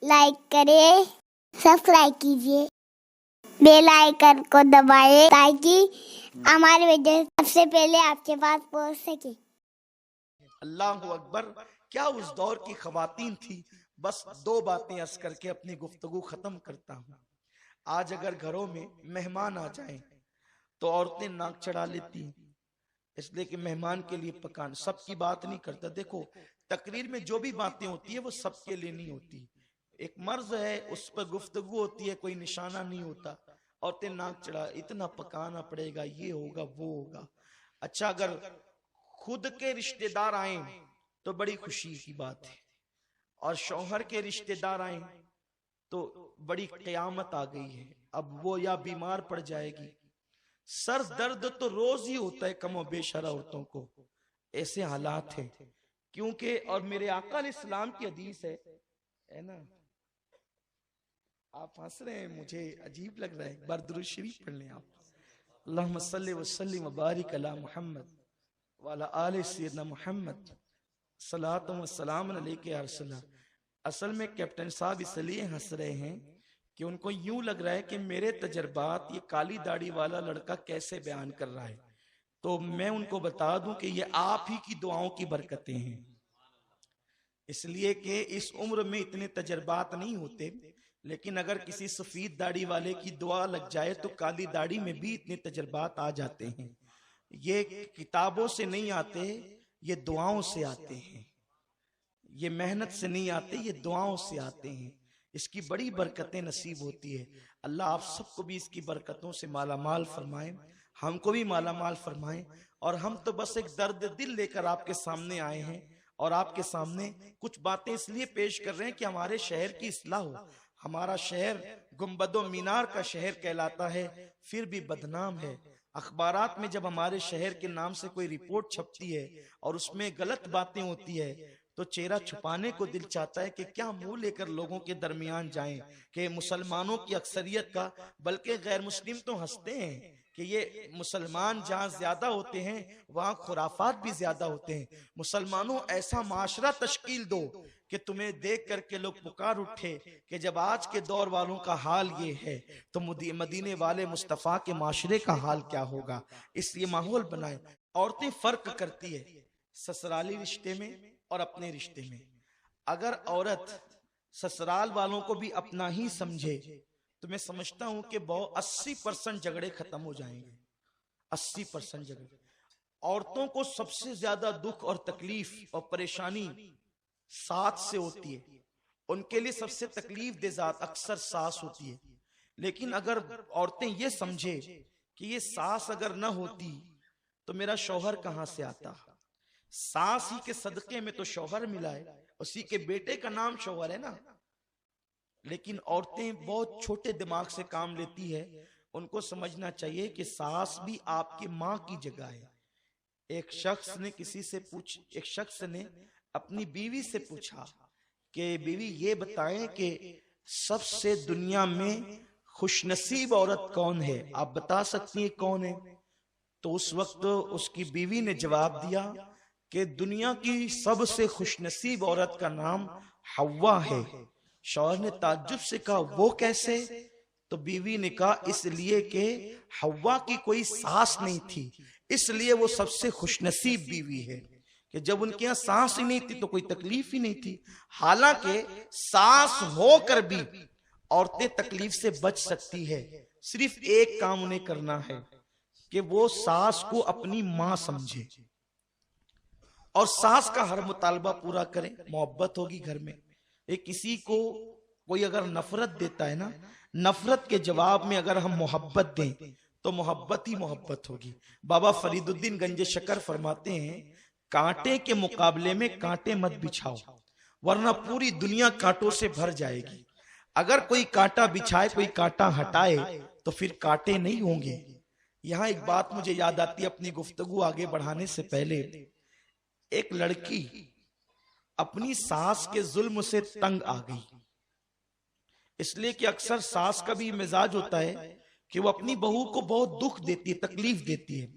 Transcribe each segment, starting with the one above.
Like करें, subscribe कीजिए, bell icon को दबाएं ताकि हमारे वीडियो सबसे पहले आपके पास पहुंच सके। अल्लाह अकबर। क्या उस दौर की खवातीन थी। बस दो बातें अर्ज करके अपनी गुफ्तगू खत्म करता हूँ। आज अगर घरों में मेहमान आ जाएं तो औरतें नाक चढ़ा लेती हैं, इसलिए कि मेहमान के लिए पकान। सबकी बात नहीं करता। देखो, तकरीर में जो भी बातें होती है वो सबके लिए नहीं होती। एक मर्ज है, उस पर गुफ्तगू होती है, कोई निशाना नहीं होता। औरतें नाक चढ़ा, इतना पकाना पड़ेगा, ये होगा वो होगा। अच्छा, अगर खुद के रिश्तेदार आए तो बड़ी खुशी की बात है, और शौहर के रिश्तेदार आए तो बड़ी कयामत आ गई है। अब वो या बीमार पड़ जाएगी। सर दर्द तो रोज ही होता है कमो बेशरा औरतों को। ऐसे हालात है, क्योंकि और मेरे आका इस्लाम की हदीस है ना। आप हंस रहे हैं, मुझे अजीब लग रहा है। एक बार दुरूद शरीफ पढ़ लें आप। अल्लाहुम्मा सल्ली व सल्लिम व बारिक अला मुहम्मद व अला आले सय्यदना मुहम्मद सलातो व सलाम अलैका या रसूलल्लाह। असल में कैप्टन साहब इसलिए हंस रहे हैं कि उनको यूं लग रहा है कि मेरे तजर्बात ये काली दाढ़ी वाला लड़का कैसे बयान कर रहा है। तो मैं उनको बता दूं कि ये आप ही की दुआओं की बरकतें हैं। इसलिए कि इस उम्र में इतने तजर्बात नहीं होते, लेकिन अगर किसी सफेद दाढ़ी वाले की दुआ लग जाए तो काली दाढ़ी में भी इतने तजर्बात आ जाते हैं। ये किताबों से नहीं आते, ये दुआओं से आते हैं। ये मेहनत से नहीं आते, ये दुआओं से आते हैं। इसकी बड़ी बरकतें नसीब होती है। अल्लाह आप सबको भी इसकी बरकतों से मालामाल फरमाए, हमको भी मालामाल फरमाए। और हम तो बस एक दर्द दिल लेकर आपके सामने आए हैं, और आपके सामने कुछ बातें इसलिए पेश कर रहे हैं कि हमारे शहर की इस्लाह हो। हमारा शहर गुंबदो मीनार का शहर कहलाता है, फिर भी बदनाम है। अखबारात में जब हमारे शहर के नाम से कोई रिपोर्ट छपती है और उसमें गलत बातें होती है तो चेहरा छुपाने को दिल चाहता है कि क्या मुंह लेकर लोगों के दरमियान जाएं कि मुसलमानों की अक्सरियत का, बल्कि गैर मुस्लिम तो हंसते हैं कि ये मुसलमान जहां ज्यादा होते हैं वहां खुराफात भी ज्यादा होते हैं। मुसलमानों ऐसा माशरा तश्कील दो कि तुम्हें देख करके लोग पुकार उठे कि जब आज के दौर वालों का हाल ये है तो मदीने वाले मुस्तफा के माशरे का हाल क्या होगा। इसलिए माहौल बनाए। औरतें फर्क करती है ससुराली रिश्ते में और अपने रिश्ते में। अगर औरत ससुराल वालों को भी अपना ही समझे तो मैं समझता हूं कि बहुत 80% झगड़े खत्म हो जाएंगे। 80% झगड़े। औरतों को सबसे ज्यादा दुख और तकलीफ और परेशानी सास से होती है। उनके लिए सबसे तकलीफ देजात अक्सर सास होती है। लेकिन अगर औरतें ये समझे कि ये सास अगर ना होती तो मेरा शौहर कहां से आता। सास ही के सदके में तो शौहर मिला है, उसी के बेटे का नाम शौहर है ना। लेकिन औरतें बहुत छोटे दिमाग से काम लेती है। उनको समझना चाहिए कि सास भी आपकी माँ की जगह है। एक शख्स ने अपनी बीवी से पूछा कि बीवी ये बताएं कि सबसे दुनिया में खुशनसीब औरत कौन है, आप बता सकती हैं कौन है। तो उस वक्त उसकी बीवी ने जवाब दिया कि दुनिया की सबसे खुशनसीब औरत का नाम हव्वा है। शौहर ने ताज्जुब से कहा वो कैसे। तो बीवी ने कहा इसलिए कि हव्वा की कोई सास नहीं थी, इसलिए वो सबसे खुशनसीब बीवी है कि जब उनके यहाँ सास ही नहीं थी तो कोई तकलीफ ही नहीं थी। हालांकि सास होकर भी औरतें तकलीफ से बच सकती है। सिर्फ एक काम उन्हें करना है कि वो सास को अपनी मां समझे और सास का हर मुतालबा पूरा करें। मोहब्बत होगी घर में। एक किसी को कोई अगर नफरत देता है ना, नफरत के जवाब में अगर हम मोहब्बत दें तो मोहब्बत ही मोहब्बत होगी। बाबा फरीदुद्दीन गंजे शकर फरमाते हैं कांटे के मुकाबले में कांटे मत बिछाओ, वरना पूरी दुनिया कांटों से भर जाएगी। अगर कोई कांटा बिछाए, कोई कांटा हटाए तो फिर कांटे नहीं होंगे। यहां एक बात मुझे याद आती है अपनी गुफ्तगू आगे बढ़ाने से पहले। एक लड़की अपनी सास के जुल्म से तंग आ गई, इसलिए कि अक्सर सास का भी मिजाज होता है कि वो अपनी बहू को बहुत दुख देती है, तकलीफ देती है।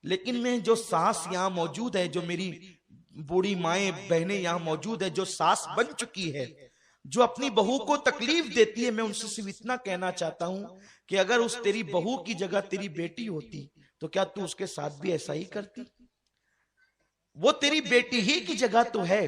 लेकिन मैं जो सास यहाँ मौजूद है, जो मेरी बूढ़ी माएं बहनें यहाँ मौजूद है जो सास बन चुकी है, जो अपनी बहू को तकलीफ देती है, मैं उनसे सिर्फ इतना कहना चाहता हूं कि अगर उस तेरी बहू की जगह तेरी बेटी होती तो क्या तू उसके साथ भी ऐसा ही करती? वो तेरी बेटी ही की जगह तो है।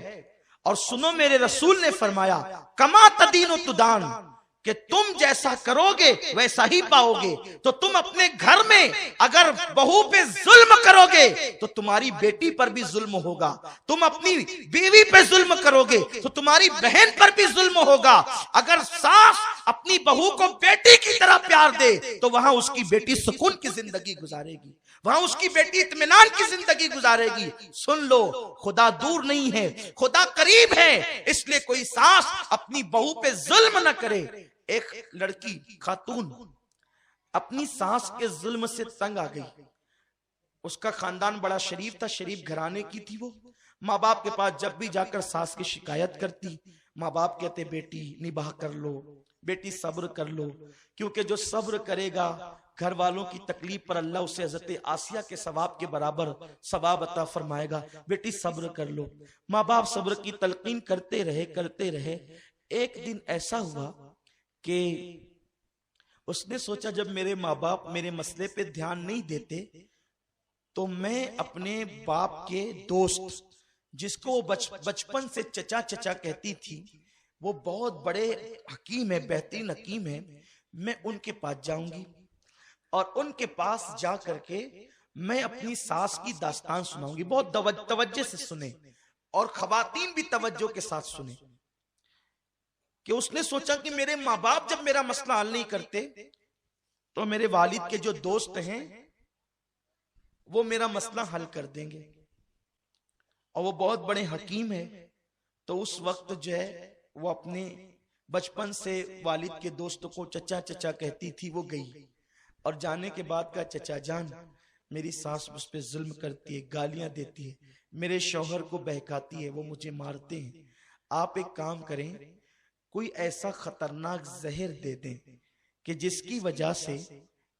और सुनो, मेरे रसूल ने फरमाया, कमा तदीन तुदान, कि तुम जैसा करोगे वैसा ही पाओगे। तो तुम अपने घर में अगर बहू पे जुल्म करोगे तो तुम्हारी बेटी पर भी जुल्म होगा, तुम अपनी बीवी पे जुल्म करोगे तो तुम्हारी बहन पर भी जुल्म होगा। अगर सास अपनी बहू को बेटी की तरह प्यार दे तो वहां उसकी बेटी सुकून की जिंदगी गुजारेगी, वहां उसकी बेटी इत्मीनान की जिंदगी गुजारेगी। सुन लो, खुदा दूर नहीं है, खुदा करीब है। इसलिए कोई सास अपनी बहू पे जुल्म न करे। एक लड़की खातून अपनी सास के जुल्म से तंग आ गई। उसका खानदान बड़ा शरीफ था, शरीफ घराने की थी। वो माँ बाप के पास जब भी जाकर सास की शिकायत करती, माँ बाप कहते बेटी निबाह कर लो, बेटी सब्र कर लो, क्योंकि जो सब्र करेगा घर वालों की तकलीफ पर अल्लाह उसे हज़रत आसिया के सवाब के बराबर सवाब अता फरमाएगा। बेटी सब्र कर लो। माँ बाप सब्र की तलकीन करते रहे। एक दिन ऐसा हुआ कि उसने सोचा, जब मेरे माँ बाप मेरे मसले पे ध्यान नहीं देते तो मैं अपने बाप के दोस्त, जिसको वो बचपन से चचा चचा कहती थी, वो बहुत बड़े हकीम है, बेहतरीन हकीम है, मैं उनके पास जाऊंगी और उनके पास जा करके मैं अपनी सास की दास्तान सुनाऊंगी। बहुत तवज्जो से सुने और खवातीन भी तवज्जो के साथ सुने। कि उसने सोचा कि मेरे माँ बाप जब मेरा मसला हल नहीं करते तो मेरे वालिद के जो दोस्त हैं वो मेरा मसला हल कर देंगे, और वो बहुत बड़े हकीम है। तो उस वक्त जो है वो अपने बचपन से वालिद के दोस्तों को चचा चचा कहती थी। वो गई और जाने के बाद का, चचा जान मेरी सास मुझ पे जुल्म करती है, गालियां देती है, मेरे शौहर को बहकाती है, वो मुझे मारते हैं। आप एक काम करें, कोई ऐसा खतरनाक जहर दे दें कि जिसकी वजह से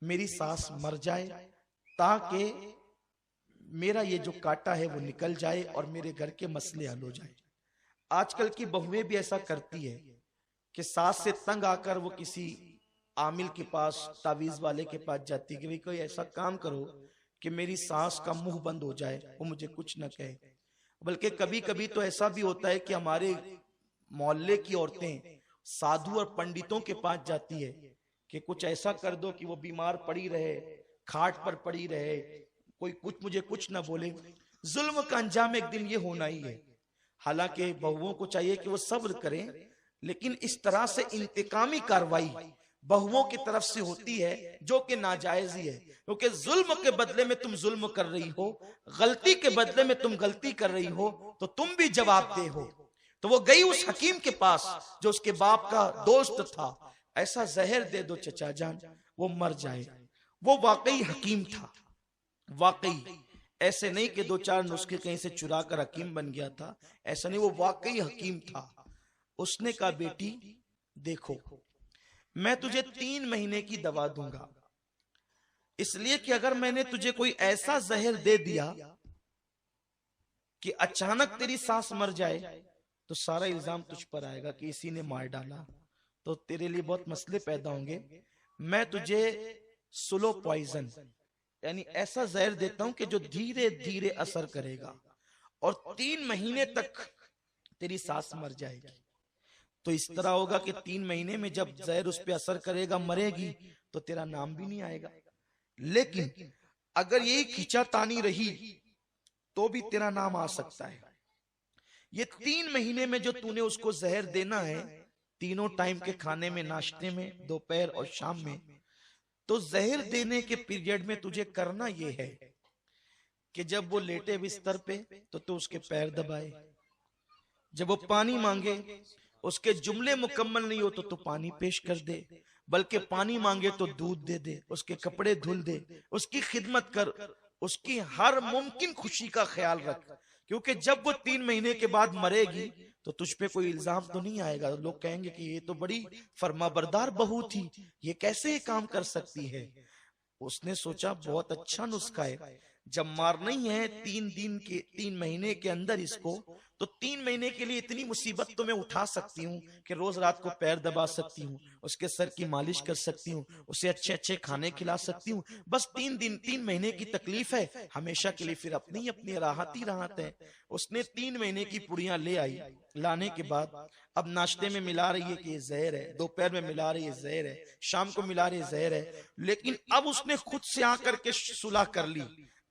मेरी सास मर जाए, ताकि मेरा ये जो कांटा है वो निकल जाए और मेरे घर के मसले हल हो जाए। आजकल की बहुएं भी ऐसा करती है कि सास से तंग आकर वो किसी आमिल के पास, तावीज वाले के पास जाती है कि भाई कोई ऐसा काम करो कि मेरी सास का मुंह बंद हो जाए, वो मुझे कुछ न कहे। बल्कि कभी कभी तो ऐसा भी होता है कि हमारे मोहल्ले की औरतें साधु और पंडितों के पास जाती है कि कुछ ऐसा कर दो कि वो बीमार पड़ी रहे, खाट पर पड़ी रहे, कोई मुझे कुछ ना बोले। जुल्म का अंजाम एक दिन ये होना ही है। हालांकि बहुओं को चाहिए कि वो सब्र करें, लेकिन इस तरह से इंतकामी कार्रवाई बहुओं की तरफ से होती है जो कि नाजायज ही है, क्योंकि जुल्म के बदले में तुम जुल्म कर रही हो, गलती के बदले में तुम गलती कर रही हो, तो तुम भी जवाबदेह हो। तो वो गई उस हकीम के पास जो उसके बाप का दोस्त था। ऐसा जहर दे दो चचा जान वो मर जाए। वो वाकई हकीम था, वाकई, ऐसे नहीं कि दो चार नुस्खे कहीं से चुरा कर हकीम बन गया था, ऐसा नहीं, वो वाकई हकीम था। उसने कहा बेटी देखो, मैं तुझे 3 महीने की दवा दूंगा, इसलिए कि अगर मैंने तुझे कोई ऐसा जहर दे दिया कि अचानक तेरी सास मर जाए तो सारा इल्जाम तुझ पर आएगा कि इसी ने मार डाला, तो तेरे लिए बहुत मसले पैदा होंगे। मैं तुझे स्लो पॉइजन, यानी ऐसा जहर देता हूं कि जो धीरे धीरे असर करेगा और 3 महीने तक तेरी सास मर जाएगी। तो इस तरह होगा कि 3 महीने में जब जहर उस पर असर करेगा, मरेगी, तो तेरा नाम भी नहीं आएगा। लेकिन अगर यही खिंचातानी रही तो भी तेरा नाम आ सकता है। ये 3 महीने में जो तूने उसको जहर देना है, तीनों टाइम के खाने में, नाश्ते में, दोपहर और शाम में, तो जहर देने के पीरियड में तुझे करना ये है कि जब वो लेटे बिस्तर पे तो तू उसके पैर दबाए, जब वो पानी मांगे उसके जुमले मुकम्मल नहीं हो तो तू पानी पेश कर दे, बल्कि पानी मांगे तो दूध दे दे, उसके कपड़े धुल दे, उसकी खिदमत कर, उसकी हर मुमकिन खुशी का ख्याल रख। क्योंकि जब वो 3 महीने के बाद मरेगी तो तुझ पे कोई इल्जाम तो नहीं आएगा। लोग कहेंगे कि ये तो बड़ी फरमाबरदार बहू थी, ये कैसे ये काम कर सकती है। उसने सोचा बहुत अच्छा नुस्खा है, जब मारना ही है 3 महीने के अंदर इसको, तो 3 महीने के लिए इतनी मुसीबत तो मैं उठा सकती हूँ कि रोज रात को पैर दबा सकती हूँ, उसके सर की मालिश कर सकती हूँ, उसे अच्छे अच्छे खाने खिला सकती हूँ। बस 3 महीने की तकलीफ है, हमेशा के लिए फिर अपनी अपनी राहत ही राहत है। उसने 3 महीने की पुड़ियां ले आई। लाने के बाद अब नाश्ते में मिला रही है कि ये जहर है, दोपहर में मिला रही है जहर है, शाम को मिला रही है जहर है। लेकिन अब उसने खुद से आकर के सुलह कर ली,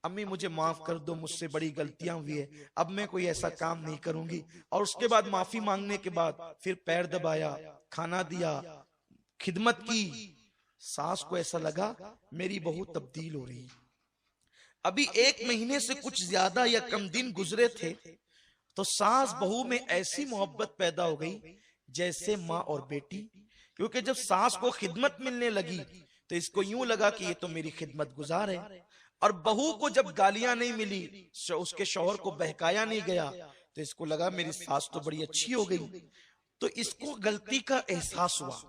अम्मी मुझे माफ कर दो, मुझसे बड़ी गलतियां हुई है, अब मैं कोई ऐसा काम नहीं करूंगी। और उसके बाद माफी मांगने के बाद फिर पैर दबाया, खाना दिया, खिदमत की। सास को ऐसा लगा मेरी बहू तब्दील हो रही है। अभी 1 महीने से कुछ ज्यादा या कम दिन गुजरे थे तो सास बहू में ऐसी मोहब्बत पैदा हो गई जैसे माँ और बेटी। क्योंकि जब सास को खिदमत मिलने लगी तो इसको यूं लगा कि ये तो मेरी खिदमत गुजार है। और बहू को जब गालियां नहीं मिली, उसके शौहर को बहकाया नहीं गया, तो इसको लगा मेरी सास तो बड़ी अच्छी हो गई। तो इसको गलती का एहसास हुआ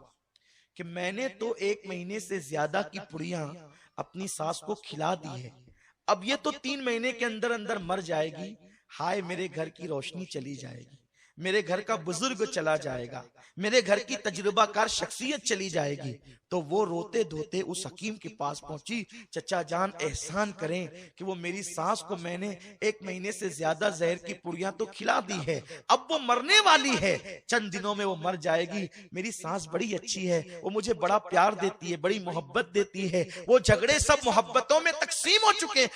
कि मैंने तो 1 महीने से ज्यादा की पुड़ियां अपनी सास को खिला दी है, अब ये तो 3 महीने के अंदर अंदर मर जाएगी। हाय मेरे घर की रोशनी चली जाएगी, मेरे घर का बुजुर्ग चला जाएगा, मेरे घर की तजुर्बाकार शख्सियत चली जाएगी। तो वो रोते धोते उस हकीम के पास पहुंची, चचा जान एहसान करें कि वो मेरी सास को मैंने 1 महीने से ज्यादा जहर की पुड़ियां तो खिला दी है, अब वो मरने वाली है, चंद दिनों में वो मर जाएगी। मेरी सास बड़ी अच्छी है, वो मुझे बड़ा प्यार देती है, बड़ी मोहब्बत देती है, वो झगड़े सब मोहब्बतों में तकसीम हो चुके,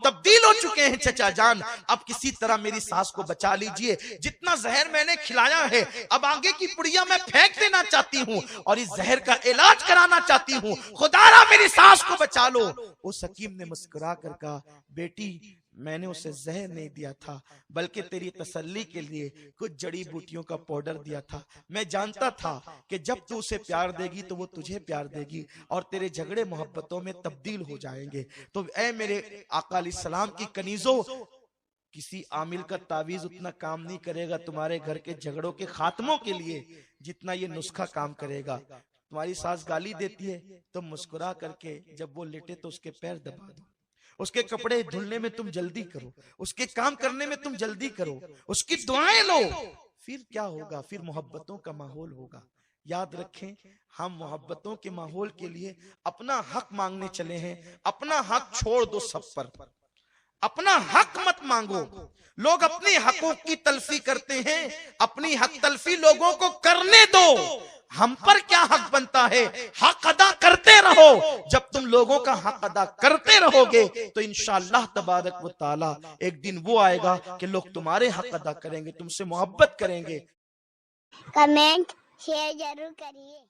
तब्दील हो चुके हैं। चचा जान अब किसी तरह मेरी सास को बचा लीजिए, जितना जहर मैंने खिलाया है अब आगे की पुड़िया मैं फेंक देना चाहती हूँ और इस जहर का इलाज कराना चाहती हूँ, खुदारा मेरी सास को बचा लो। उस हकीम ने मुस्कुरा कर कहा, बेटी मैंने उसे जहर नहीं दिया था, बल्कि तेरी तसल्ली के लिए कुछ जड़ी बूटियों का पाउडर दिया था। मैं जानता था कि जब तू उसे प्यार देगी तो वो तुझे प्यार देगी और तेरे झगड़े मोहब्बतों में तब्दील हो जाएंगे। तो ऐ मेरे आका अलैहिस्सलाम की कनीजों, किसी आमिल का तावीज उतना काम नहीं करेगा तुम्हारे घर के झगड़ों के खात्मों के लिए जितना ये नुस्खा काम करेगा। तुम्हारी सास गाली देती है तो मुस्कुरा करके जब वो लेटे तो उसके पैर दबा दो, उसके कपड़े धुलने में तुम जल्दी करो, उसके काम करने में तुम जल्दी करो, उसकी दुआएं लो, फिर क्या होगा, फिर मोहब्बतों का माहौल होगा। याद रखें हम मोहब्बतों के माहौल के लिए अपना हक मांगने चले हैं, अपना हक छोड़ दो सब पर, अपना हक मत मांगो। लोग अपने हकों की तलफी करते हैं, अपनी हक तलफी लोगों को करने दो, हम पर क्या हक बनता है, हक अदा करते रहो। जब तुम लोगों का हक अदा करते रहोगे तो इंशाअल्लाह तबारक व तआला एक दिन वो आएगा कि लोग तुम्हारे हक अदा करेंगे, तुमसे मोहब्बत करेंगे। कमेंट शेयर जरूर करिए।